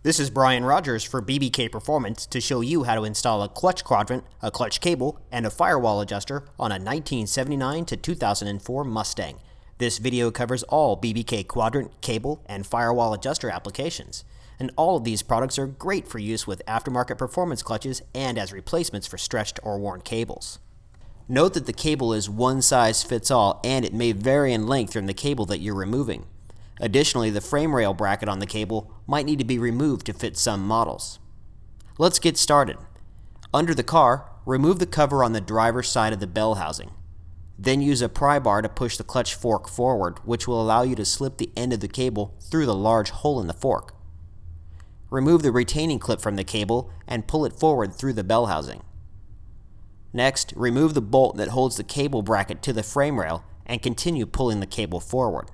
This is Brian Rogers for BBK Performance to show you how to install a clutch quadrant, a clutch cable, and a firewall adjuster on a 1979 to 2004 Mustang. This video covers all BBK quadrant, cable, and firewall adjuster applications. And all of these products are great for use with aftermarket performance clutches and as replacements for stretched or worn cables. Note that the cable is one size fits all and it may vary in length from the cable that you're removing. Additionally, the frame rail bracket on the cable might need to be removed to fit some models. Let's get started. Under the car, remove the cover on the driver's side of the bell housing. Then use a pry bar to push the clutch fork forward, which will allow you to slip the end of the cable through the large hole in the fork. Remove the retaining clip from the cable and pull it forward through the bell housing. Next, remove the bolt that holds the cable bracket to the frame rail and continue pulling the cable forward.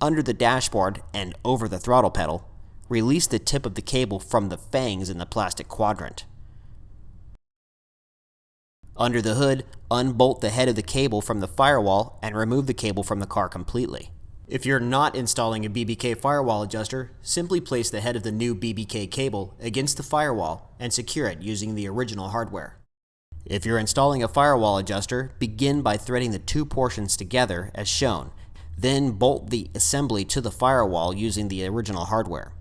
Under the dashboard and over the throttle pedal, release the tip of the cable from the fangs in the plastic quadrant. Under the hood, unbolt the head of the cable from the firewall and remove the cable from the car completely. If you're not installing a BBK firewall adjuster, simply place the head of the new BBK cable against the firewall and secure it using the original hardware. If you're installing a firewall adjuster, begin by threading the two portions together as shown. Then bolt the assembly to the firewall using the original hardware.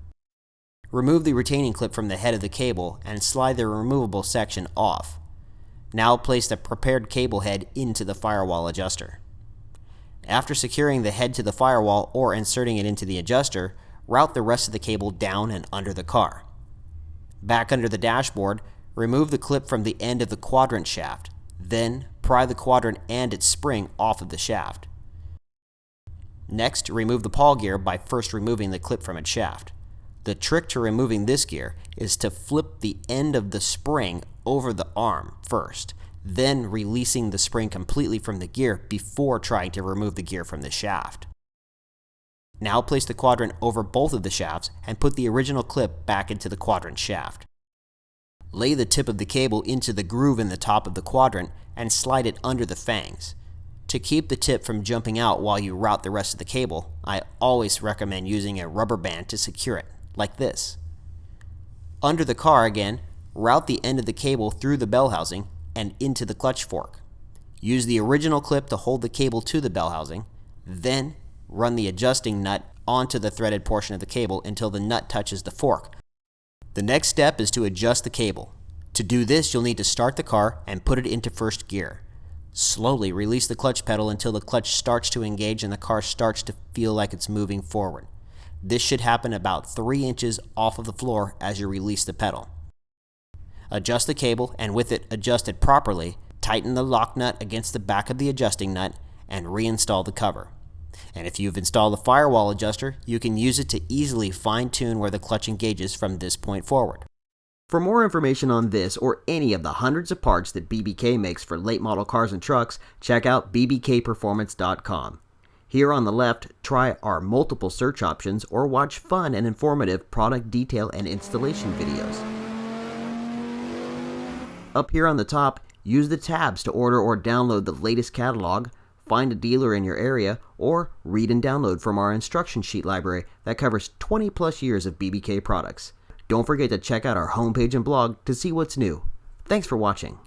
Remove the retaining clip from the head of the cable and slide the removable section off. Now place the prepared cable head into the firewall adjuster. After securing the head to the firewall or inserting it into the adjuster, route the rest of the cable down and under the car. Back under the dashboard, remove the clip from the end of the quadrant shaft. Then pry the quadrant and its spring off of the shaft. Next, remove the pawl gear by first removing the clip from its shaft. The trick to removing this gear is to flip the end of the spring over the arm first, then releasing the spring completely from the gear before trying to remove the gear from the shaft. Now place the quadrant over both of the shafts and put the original clip back into the quadrant shaft. Lay the tip of the cable into the groove in the top of the quadrant and slide it under the fangs. To keep the tip from jumping out while you route the rest of the cable, I always recommend using a rubber band to secure it, like this. Under the car again, route the end of the cable through the bell housing and into the clutch fork. Use the original clip to hold the cable to the bell housing, then run the adjusting nut onto the threaded portion of the cable until the nut touches the fork. The next step is to adjust the cable. To do this, you'll need to start the car and put it into first gear. Slowly release the clutch pedal until the clutch starts to engage and the car starts to feel like it's moving forward. This should happen about 3 inches off of the floor as you release the pedal. Adjust the cable and with it adjusted properly, tighten the lock nut against the back of the adjusting nut and reinstall the cover. And if you've installed a firewall adjuster, you can use it to easily fine-tune where the clutch engages from this point forward. For more information on this or any of the hundreds of parts that BBK makes for late model cars and trucks, check out bbkperformance.com. Here on the left, try our multiple search options or watch fun and informative product detail and installation videos. Up here on the top, use the tabs to order or download the latest catalog, find a dealer in your area, or read and download from our instruction sheet library that covers 20 plus years of BBK products. Don't forget to check out our homepage and blog to see what's new. Thanks for watching.